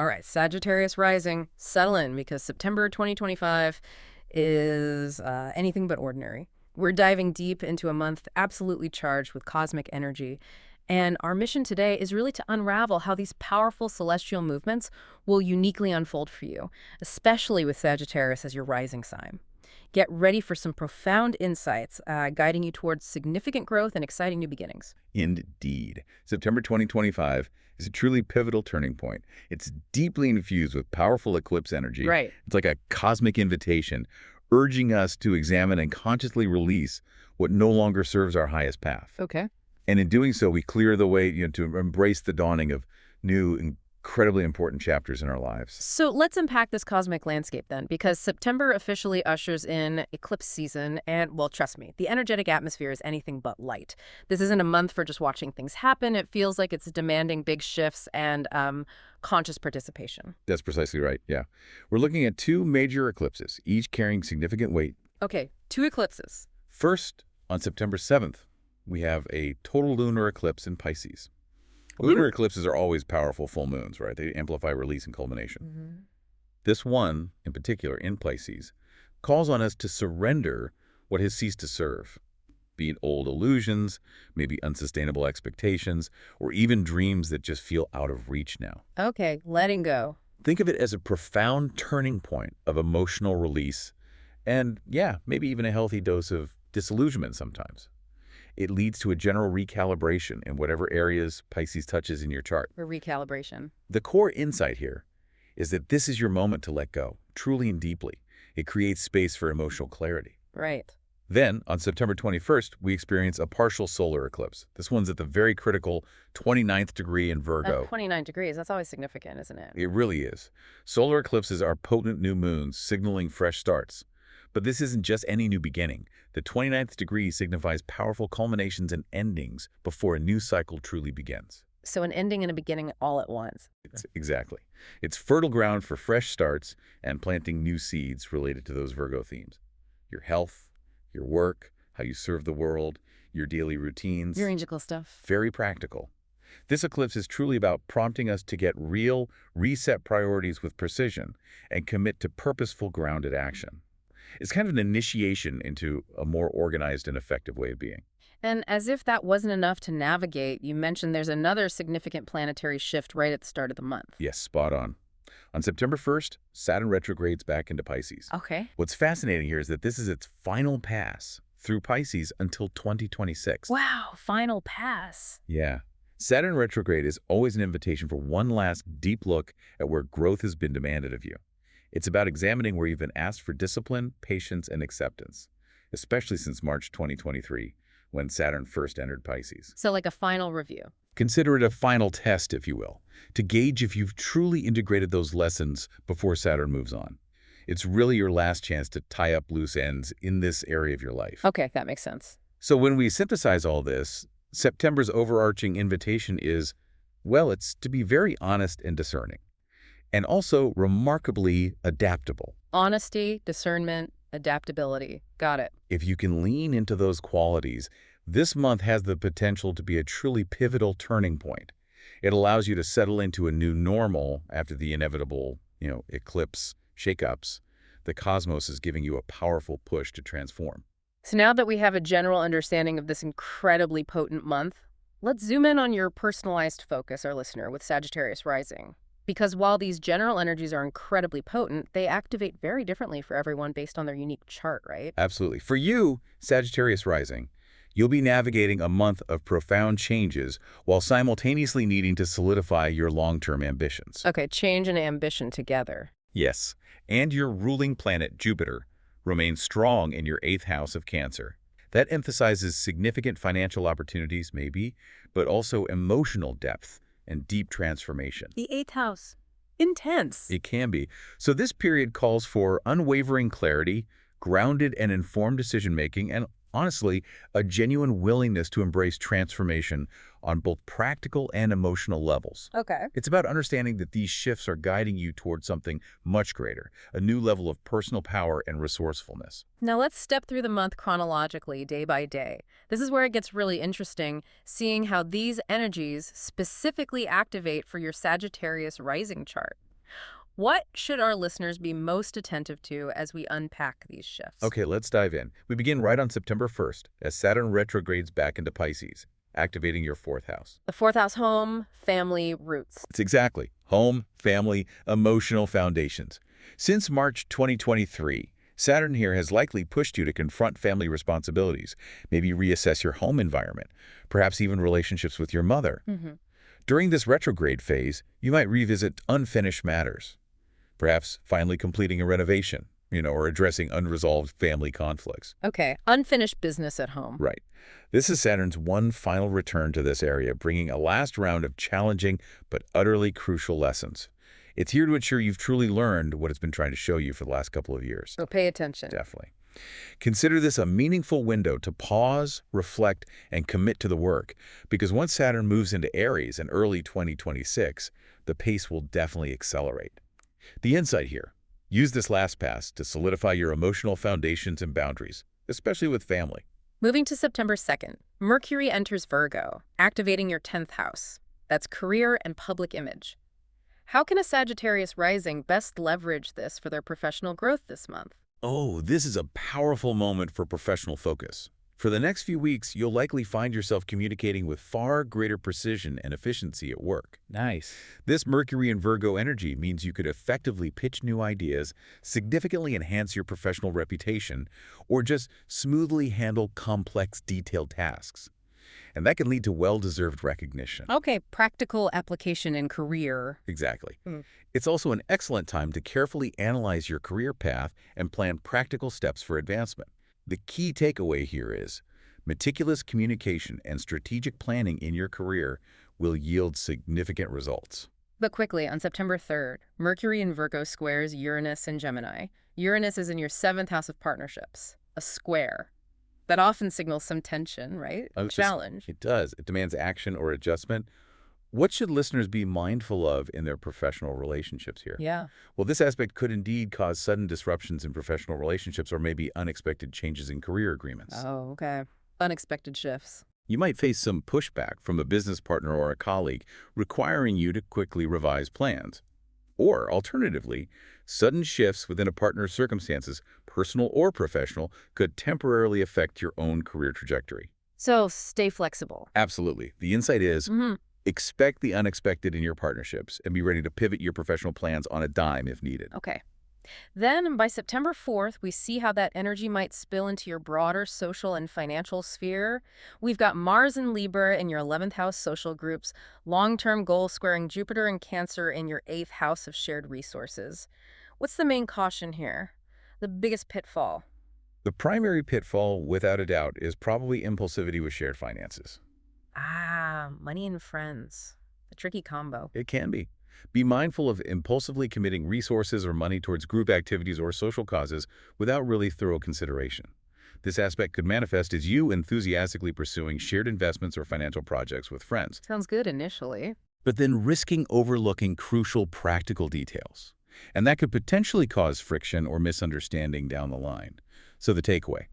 All right, Sagittarius rising, settle in because September 2025 is anything but ordinary. We're diving deep into a month absolutely charged with cosmic energy. And our mission today is really to unravel how these powerful celestial movements will uniquely unfold for you, especially with Sagittarius as your rising sign. Get ready for some profound insights, guiding you towards significant growth and exciting new beginnings. Indeed. September 2025 is a truly pivotal turning point. It's deeply infused with powerful eclipse energy. Right. It's like a cosmic invitation, urging us to examine and consciously release what no longer serves our highest path. Okay. And in doing so, we clear the way, to embrace the dawning of new, incredibly important chapters in our lives. So let's unpack this cosmic landscape then, because September officially ushers in eclipse season, and, well, trust me, the energetic atmosphere is anything but light. This isn't a month for just watching things happen. It feels like it's demanding big shifts and conscious participation. That's precisely right, yeah. We're looking at two major eclipses, each carrying significant weight. Okay, two eclipses. First, on September 7th, we have a total lunar eclipse in Pisces. Lunar eclipses are always powerful full moons, right? They amplify release and culmination. This one, in particular, in Pisces, calls on us to surrender what has ceased to serve, be it old illusions, maybe unsustainable expectations, or even dreams that just feel out of reach now. Okay, letting go. Think of it as a profound turning point of emotional release and, yeah, maybe even a healthy dose of disillusionment sometimes. It leads to a general recalibration in whatever areas Pisces touches in your chart. For recalibration. The core insight here is that this is your moment to let go, truly and deeply. It creates space for emotional clarity. Right. Then, on September 21st, we experience a partial solar eclipse. This one's at the very critical 29th degree in Virgo. 29 degrees, that's always significant, isn't it? It really is. Solar eclipses are potent new moons signaling fresh starts. But this isn't just any new beginning. The 29th degree signifies powerful culminations and endings before a new cycle truly begins. So an ending and a beginning all at once. Exactly. It's fertile ground for fresh starts and planting new seeds related to those Virgo themes. Your health, your work, how you serve the world, your daily routines. Your angelical stuff. Very practical. This eclipse is truly about prompting us to get real, reset priorities with precision, and commit to purposeful, grounded action. It's kind of an initiation into a more organized and effective way of being. And as if that wasn't enough to navigate, you mentioned there's another significant planetary shift right at the start of the month. Yes, spot on. On September 1st, Saturn retrogrades back into Pisces. Okay. What's fascinating here is that this is its final pass through Pisces until 2026. Wow, final pass. Yeah. Saturn retrograde is always an invitation for one last deep look at where growth has been demanded of you. It's about examining where you've been asked for discipline, patience, and acceptance, especially since March 2023, when Saturn first entered Pisces. So like a final review. Consider it a final test, if you will, to gauge if you've truly integrated those lessons before Saturn moves on. It's really your last chance to tie up loose ends in this area of your life. Okay, that makes sense. So when we synthesize all this, September's overarching invitation is, well, it's to be very honest and discerning, and also remarkably adaptable. Honesty, discernment, adaptability. Got it. If you can lean into those qualities, this month has the potential to be a truly pivotal turning point. It allows you to settle into a new normal after the inevitable, eclipse, shakeups. The cosmos is giving you a powerful push to transform. So now that we have a general understanding of this incredibly potent month, let's zoom in on your personalized focus, our listener, with Sagittarius rising. Because while these general energies are incredibly potent, they activate very differently for everyone based on their unique chart, right? Absolutely. For you, Sagittarius rising, you'll be navigating a month of profound changes while simultaneously needing to solidify your long-term ambitions. Okay, change and ambition together. Yes, and your ruling planet, Jupiter, remains strong in your 8th house of Cancer. That emphasizes significant financial opportunities, maybe, but also emotional depth and deep transformation. The 8th house. Intense. It can be. So this period calls for unwavering clarity, grounded and informed decision-making, and honestly, a genuine willingness to embrace transformation on both practical and emotional levels. Okay. It's about understanding that these shifts are guiding you towards something much greater, a new level of personal power and resourcefulness. Now let's step through the month chronologically, day by day. This is where it gets really interesting, seeing how these energies specifically activate for your Sagittarius rising chart. What should our listeners be most attentive to as we unpack these shifts? Okay, let's dive in. We begin right on September 1st as Saturn retrogrades back into Pisces, activating your fourth house. The fourth house, home, family, roots. It's exactly home, family, emotional foundations. Since March 2023, Saturn here has likely pushed you to confront family responsibilities, maybe reassess your home environment, perhaps even relationships with your mother. Hmm. During this retrograde phase, you might revisit unfinished matters, perhaps finally completing a renovation, or addressing unresolved family conflicts. Okay, unfinished business at home. Right. This is Saturn's one final return to this area, bringing a last round of challenging but utterly crucial lessons. It's here to ensure you've truly learned what it's been trying to show you for the last couple of years. So pay attention. Definitely. Consider this a meaningful window to pause, reflect, and commit to the work, because once Saturn moves into Aries in early 2026, the pace will definitely accelerate. The insight here: use this last pass to solidify your emotional foundations and boundaries, especially with family. Moving to September 2nd, Mercury enters Virgo, activating your 10th house. That's career and public image. How can a Sagittarius rising best leverage this for their professional growth this month? Oh, this is a powerful moment for professional focus. For the next few weeks, you'll likely find yourself communicating with far greater precision and efficiency at work. Nice. This Mercury and Virgo energy means you could effectively pitch new ideas, significantly enhance your professional reputation, or just smoothly handle complex, detailed tasks. And that can lead to well-deserved recognition. Okay, practical application in career. Exactly. Mm. It's also an excellent time to carefully analyze your career path and plan practical steps for advancement. The key takeaway here is meticulous communication and strategic planning in your career will yield significant results. But quickly, on September 3rd, Mercury in Virgo squares Uranus and Gemini. Uranus is in your 7th house of partnerships, a square. That often signals some tension, right? Challenge. It does. It demands action or adjustment. What should listeners be mindful of in their professional relationships here? Yeah. Well, this aspect could indeed cause sudden disruptions in professional relationships or maybe unexpected changes in career agreements. Oh, okay. Unexpected shifts. You might face some pushback from a business partner or a colleague requiring you to quickly revise plans. Or, alternatively, sudden shifts within a partner's circumstances, personal or professional, could temporarily affect your own career trajectory. So stay flexible. Absolutely. The insight is expect the unexpected in your partnerships and be ready to pivot your professional plans on a dime if needed. Okay. Then, by September 4th, we see how that energy might spill into your broader social and financial sphere. We've got Mars and Libra in your 11th house social groups, long-term goal squaring Jupiter and Cancer in your 8th house of shared resources. What's the main caution here? The biggest pitfall? The primary pitfall, without a doubt, is probably impulsivity with shared finances. Money and friends. A tricky combo. It can be. Be mindful of impulsively committing resources or money towards group activities or social causes without really thorough consideration. This aspect could manifest as you enthusiastically pursuing shared investments or financial projects with friends, Sounds good initially. but then risking overlooking crucial practical details. And that could potentially cause friction or misunderstanding down the line. So the takeaway: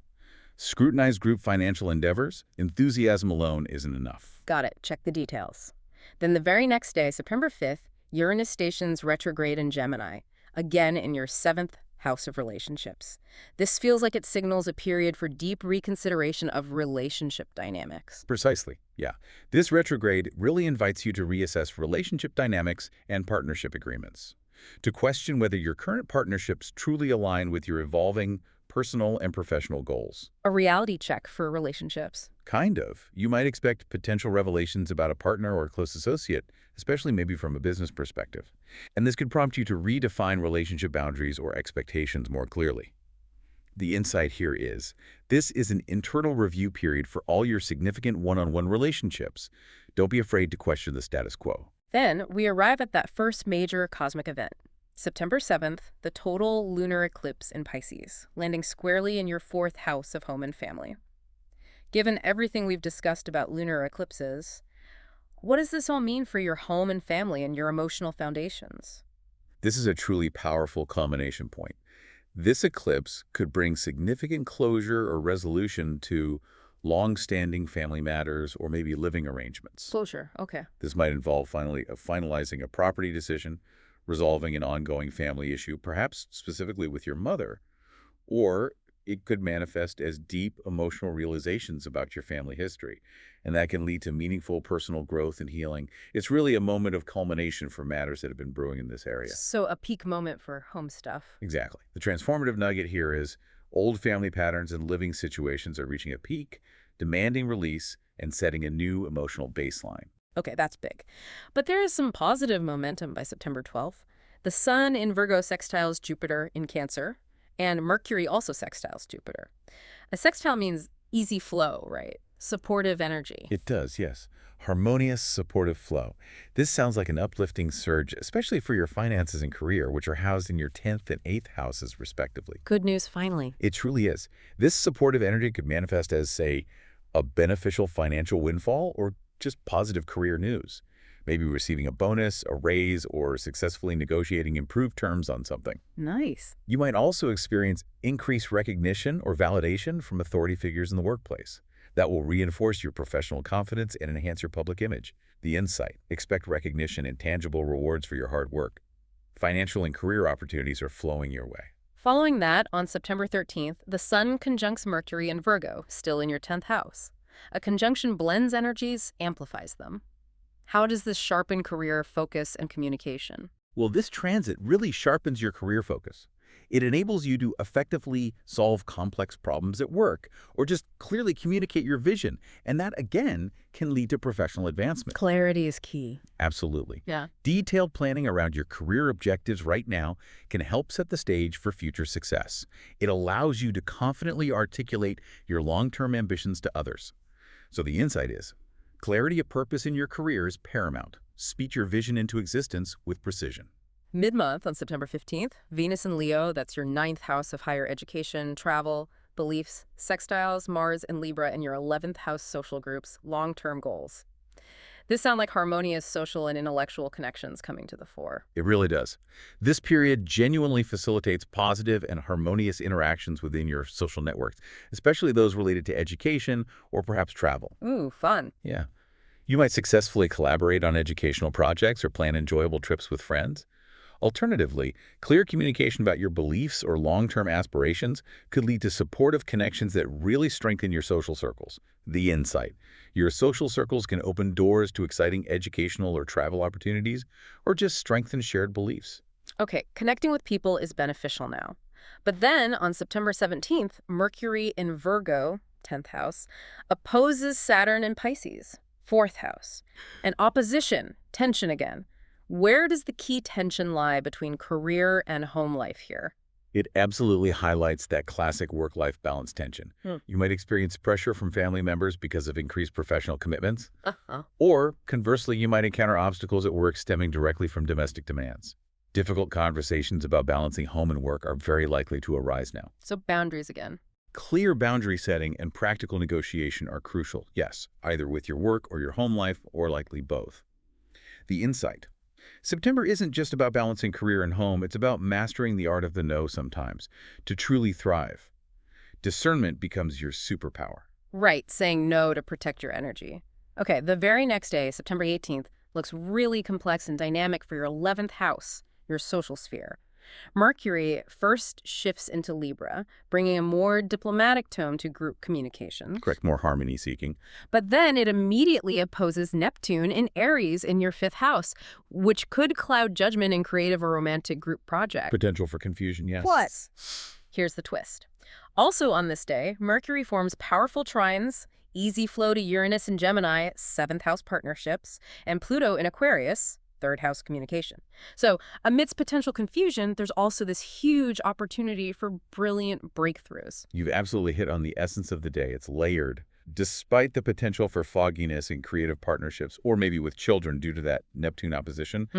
scrutinize group financial endeavors. Enthusiasm alone isn't enough. Got it. Check the details. Then the very next day, September 5th, Uranus stations retrograde in Gemini, again in your 7th house of relationships. This feels like it signals a period for deep reconsideration of relationship dynamics. Precisely, yeah. This retrograde really invites you to reassess relationship dynamics and partnership agreements, to question whether your current partnerships truly align with your evolving personal and professional goals. A reality check for relationships. Kind of. You might expect potential revelations about a partner or close associate, especially maybe from a business perspective. And this could prompt you to redefine relationship boundaries or expectations more clearly. The insight here is, this is an internal review period for all your significant one-on-one relationships. Don't be afraid to question the status quo. Then we arrive at that first major cosmic event. September 7th, the total lunar eclipse in Pisces, landing squarely in your 4th house of home and family. Given everything we've discussed about lunar eclipses, what does this all mean for your home and family and your emotional foundations? This is a truly powerful culmination point. This eclipse could bring significant closure or resolution to long-standing family matters or maybe living arrangements. Closure, okay. This might involve finalizing a property decision, resolving an ongoing family issue, perhaps specifically with your mother, or it could manifest as deep emotional realizations about your family history, and that can lead to meaningful personal growth and healing. It's really a moment of culmination for matters that have been brewing in this area. So a peak moment for home stuff. Exactly. The transformative nugget here is old family patterns and living situations are reaching a peak, demanding release and setting a new emotional baseline. Okay, that's big. But there is some positive momentum by September 12th. The Sun in Virgo sextiles Jupiter in Cancer, and Mercury also sextiles Jupiter. A sextile means easy flow, right? Supportive energy. It does, yes. Harmonious, supportive flow. This sounds like an uplifting surge, especially for your finances and career, which are housed in your 10th and 8th houses, respectively. Good news, finally. It truly is. This supportive energy could manifest as, say, a beneficial financial windfall or just positive career news. Maybe receiving a bonus, a raise, or successfully negotiating improved terms on something. Nice. You might also experience increased recognition or validation from authority figures in the workplace. That will reinforce your professional confidence and enhance your public image. The insight: expect recognition and tangible rewards for your hard work. Financial and career opportunities are flowing your way. Following that, on September 13th, the Sun conjuncts Mercury in Virgo, still in your 10th house. A conjunction blends energies, amplifies them. How does this sharpen career focus and communication? Well, this transit really sharpens your career focus. It enables you to effectively solve complex problems at work or just clearly communicate your vision, and that, again, can lead to professional advancement. Clarity is key. Absolutely. Yeah. Detailed planning around your career objectives right now can help set the stage for future success. It allows you to confidently articulate your long-term ambitions to others. So the insight is, clarity of purpose in your career is paramount. Speak your vision into existence with precision. Mid-month, on September 15th, Venus in Leo, that's your 9th house of higher education, travel, beliefs, sextiles, Mars in Libra, and your 11th house social groups, long-term goals. This sound like harmonious social and intellectual connections coming to the fore. It really does. This period genuinely facilitates positive and harmonious interactions within your social networks, especially those related to education or perhaps travel. Ooh, fun. Yeah. You might successfully collaborate on educational projects or plan enjoyable trips with friends. Alternatively, clear communication about your beliefs or long-term aspirations could lead to supportive connections that really strengthen your social circles. The insight: your social circles can open doors to exciting educational or travel opportunities, or just strengthen shared beliefs. Okay, connecting with people is beneficial now. But then, on September 17th, Mercury in Virgo, 10th house, opposes Saturn in Pisces, 4th house. An opposition, tension again. Where does the key tension lie between career and home life here? It absolutely highlights that classic work-life balance tension. You might experience pressure from family members because of increased professional commitments, or conversely, you might encounter obstacles at work stemming directly from domestic demands. Difficult conversations about balancing home and work are very likely to arise now. So boundaries again. Clear boundary setting and practical negotiation are crucial, yes, either with your work or your home life, or likely both. The insight: September isn't just about balancing career and home, it's about mastering the art of the no sometimes, to truly thrive. Discernment becomes your superpower. Right, saying no to protect your energy. Okay, the very next day, September 18th, looks really complex and dynamic for your 11th house, your social sphere. Mercury first shifts into Libra, bringing a more diplomatic tone to group communications. Correct, more harmony seeking. But then it immediately opposes Neptune in Aries in your 5th house, which could cloud judgment in creative or romantic group projects. Potential for confusion, yes. Plus, here's the twist. Also on this day, Mercury forms powerful trines, easy flow to Uranus in Gemini, 7th house partnerships, and Pluto in Aquarius, 3rd house communication. So amidst potential confusion, there's also this huge opportunity for brilliant breakthroughs. You've absolutely hit on the essence of the day. It's layered. Despite the potential for fogginess in creative partnerships, or maybe with children due to that Neptune opposition,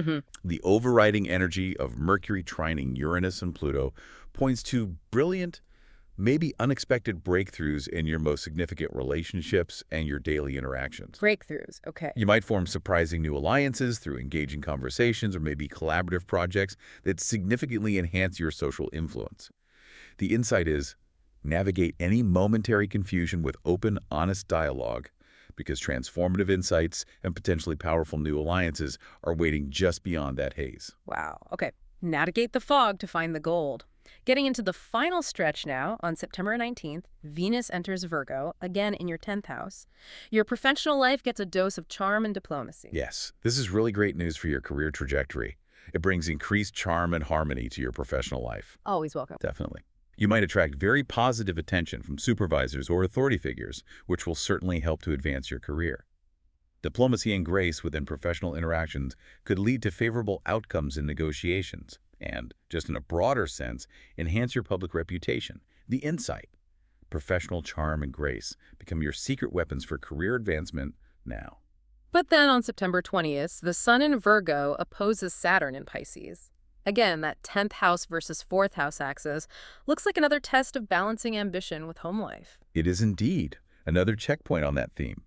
the overriding energy of Mercury trining Uranus and Pluto points to brilliant, maybe unexpected breakthroughs in your most significant relationships and your daily interactions. Breakthroughs, okay. You might form surprising new alliances through engaging conversations or maybe collaborative projects that significantly enhance your social influence. The insight is, navigate any momentary confusion with open, honest dialogue, because transformative insights and potentially powerful new alliances are waiting just beyond that haze. Wow. Okay. Navigate the fog to find the gold. Getting into the final stretch now, on September 19th, Venus enters Virgo, again in your 10th house. Your professional life gets a dose of charm and diplomacy. Yes, this is really great news for your career trajectory. It brings increased charm and harmony to your professional life. Always welcome. Definitely. You might attract very positive attention from supervisors or authority figures, which will certainly help to advance your career. Diplomacy and grace within professional interactions could lead to favorable outcomes in negotiations and, just in a broader sense, enhance your public reputation. The insight, professional charm, and grace become your secret weapons for career advancement now. But then on September 20th, the Sun in Virgo opposes Saturn in Pisces. Again, that 10th house versus 4th house axis looks like another test of balancing ambition with home life. It is indeed another checkpoint on that theme.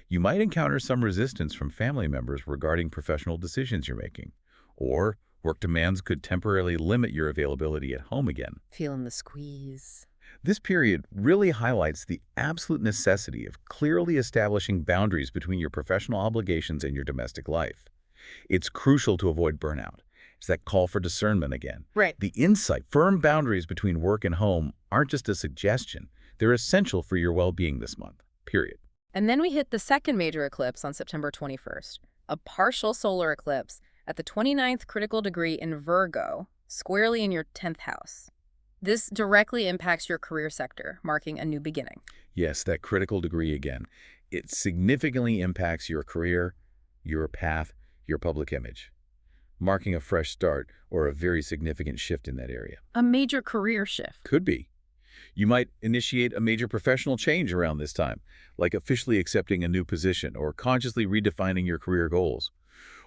You might encounter some resistance from family members regarding professional decisions you're making, or work demands could temporarily limit your availability at home again. Feeling the squeeze. This period really highlights the absolute necessity of clearly establishing boundaries between your professional obligations and your domestic life. It's crucial to avoid burnout. It's that call for discernment again. Right. The insight, firm boundaries between work and home aren't just a suggestion. They're essential for your well-being this month, period. And then we hit the second major eclipse on September 21st, a partial solar eclipse at the 29th critical degree in Virgo, squarely in your 10th house. This directly impacts your career sector, marking a new beginning. Yes, that critical degree again. It significantly impacts your career, your path, your public image, marking a fresh start or a very significant shift in that area. A major career shift. Could be. You might initiate a major professional change around this time, like officially accepting a new position or consciously redefining your career goals.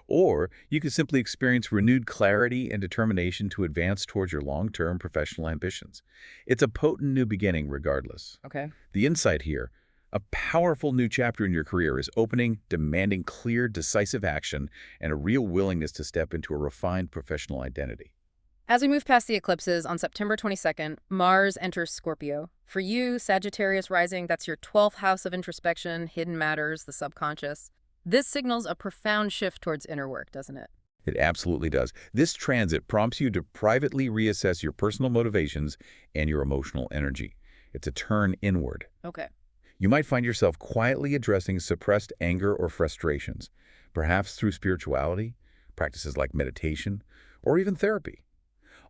Or you could simply experience renewed clarity and determination to advance towards your long-term professional ambitions. It's a potent new beginning regardless. Okay. The insight here, a powerful new chapter in your career is opening, demanding clear, decisive action and a real willingness to step into a refined professional identity. As we move past the eclipses, on September 22nd, Mars enters Scorpio. For you, Sagittarius rising, that's your 12th house of introspection, hidden matters, the subconscious. This signals a profound shift towards inner work, doesn't it? It absolutely does. This transit prompts you to privately reassess your personal motivations and your emotional energy. It's a turn inward. Okay. You might find yourself quietly addressing suppressed anger or frustrations, perhaps through spirituality, practices like meditation, or even therapy.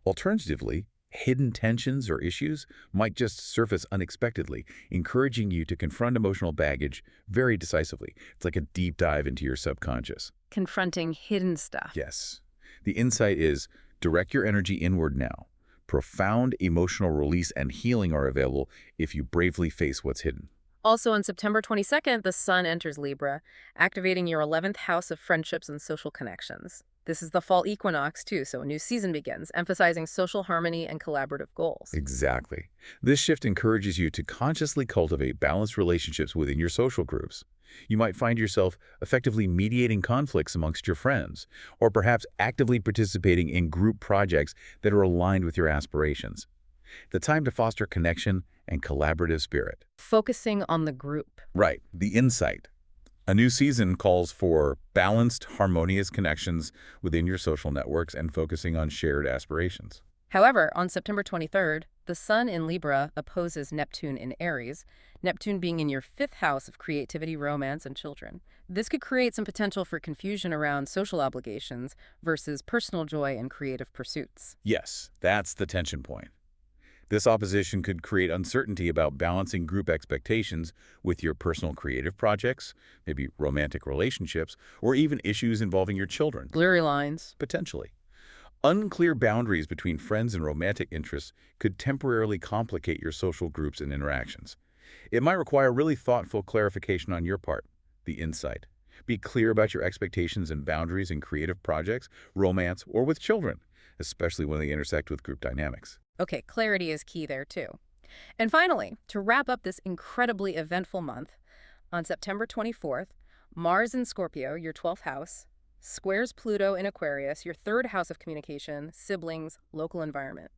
Alternatively, hidden tensions or issues might just surface unexpectedly, encouraging you to confront emotional baggage very decisively. It's like a deep dive into your subconscious. Confronting hidden stuff. Yes. The insight is, direct your energy inward now. Profound emotional release and healing are available if you bravely face what's hidden. Also on September 22nd, the Sun enters Libra, activating your 11th house of friendships and social connections. This is the fall equinox, too, so a new season begins, emphasizing social harmony and collaborative goals. Exactly. This shift encourages you to consciously cultivate balanced relationships within your social groups. You might find yourself effectively mediating conflicts amongst your friends, or perhaps actively participating in group projects that are aligned with your aspirations. The time to foster connection and collaborative spirit. Focusing on the group. Right, the insight. A new season calls for balanced, harmonious connections within your social networks and focusing on shared aspirations. However, on September 23rd, the Sun in Libra opposes Neptune in Aries, Neptune being in your 5th house of creativity, romance, and children. This could create some potential for confusion around social obligations versus personal joy and creative pursuits. Yes, that's the tension point. This opposition could create uncertainty about balancing group expectations with your personal creative projects, maybe romantic relationships, or even issues involving your children. Blurry lines. Potentially. Unclear boundaries between friends and romantic interests could temporarily complicate your social groups and interactions. It might require really thoughtful clarification on your part, the insight. Be clear about your expectations and boundaries in creative projects, romance, or with children, especially when they intersect with group dynamics. Okay, clarity is key there too. And finally, to wrap up this incredibly eventful month, on September 24th, Mars in Scorpio, your 12th house, squares Pluto in Aquarius, your 3rd house of communication, siblings, local environment.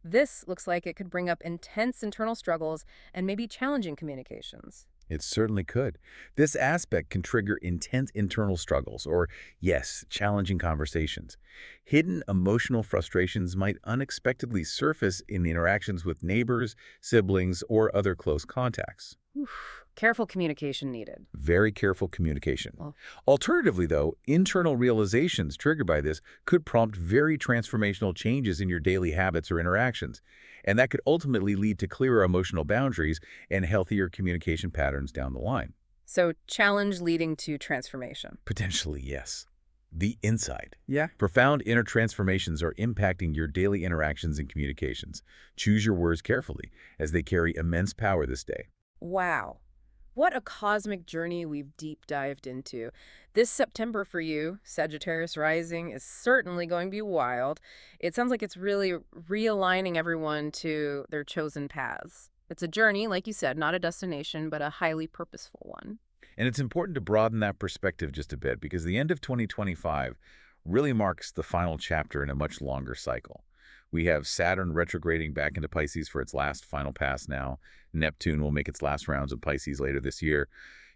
This looks like it could bring up intense internal struggles and maybe challenging communications. It certainly could. This aspect can trigger intense internal struggles or, yes, challenging conversations. Hidden emotional frustrations might unexpectedly surface in interactions with neighbors, siblings, or other close contacts. Oof. Careful communication needed. Very careful communication. Well, Alternatively, though, internal realizations triggered by this could prompt very transformational changes in your daily habits or interactions, and that could ultimately lead to clearer emotional boundaries and healthier communication patterns down the line. so challenge leading to transformation. Potentially, yes. The inside. Yeah. Profound inner transformations are impacting your daily interactions and communications. Choose your words carefully, as they carry immense power this day. Wow. What a cosmic journey we've deep dived into. This September for you, Sagittarius rising, is certainly going to be wild. It sounds like it's really realigning everyone to their chosen paths. It's a journey, like you said, not a destination, but a highly purposeful one. And it's important to broaden that perspective just a bit because the end of 2025 really marks the final chapter in a much longer cycle. We have Saturn retrograding back into Pisces for its last final pass now. Neptune will make its last rounds of Pisces later this year.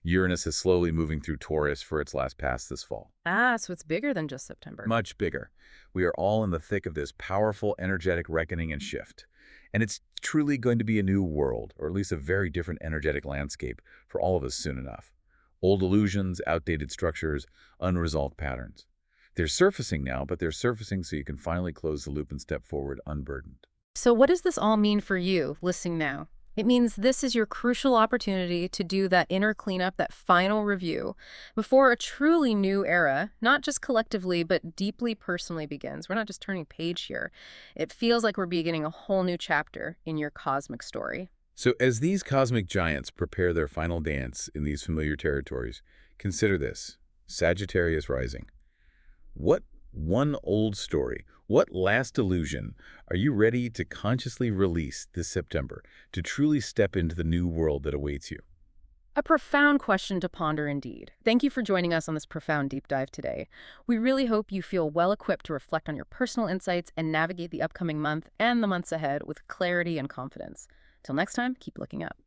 Uranus is slowly moving through Taurus for its last pass this fall. Ah, so it's bigger than just September. Much bigger. We are all in the thick of this powerful, energetic reckoning and shift. And it's truly going to be a new world, or at least a very different energetic landscape for all of us soon enough. Old illusions, outdated structures, unresolved patterns. They're surfacing now, but they're surfacing so you can finally close the loop and step forward unburdened. So what does this all mean for you, listening now? It means this is your crucial opportunity to do that inner cleanup, that final review, before a truly new era, not just collectively, but deeply personally begins. We're not just turning page here. It feels like we're beginning a whole new chapter in your cosmic story. So as these cosmic giants prepare their final dance in these familiar territories, consider this: Sagittarius rising. What one old story, what last illusion are you ready to consciously release this September to truly step into the new world that awaits you? A profound question to ponder indeed. Thank you for joining us on this profound deep dive today. We really hope you feel well equipped to reflect on your personal insights and navigate the upcoming month and the months ahead with clarity and confidence. Till next time, keep looking up.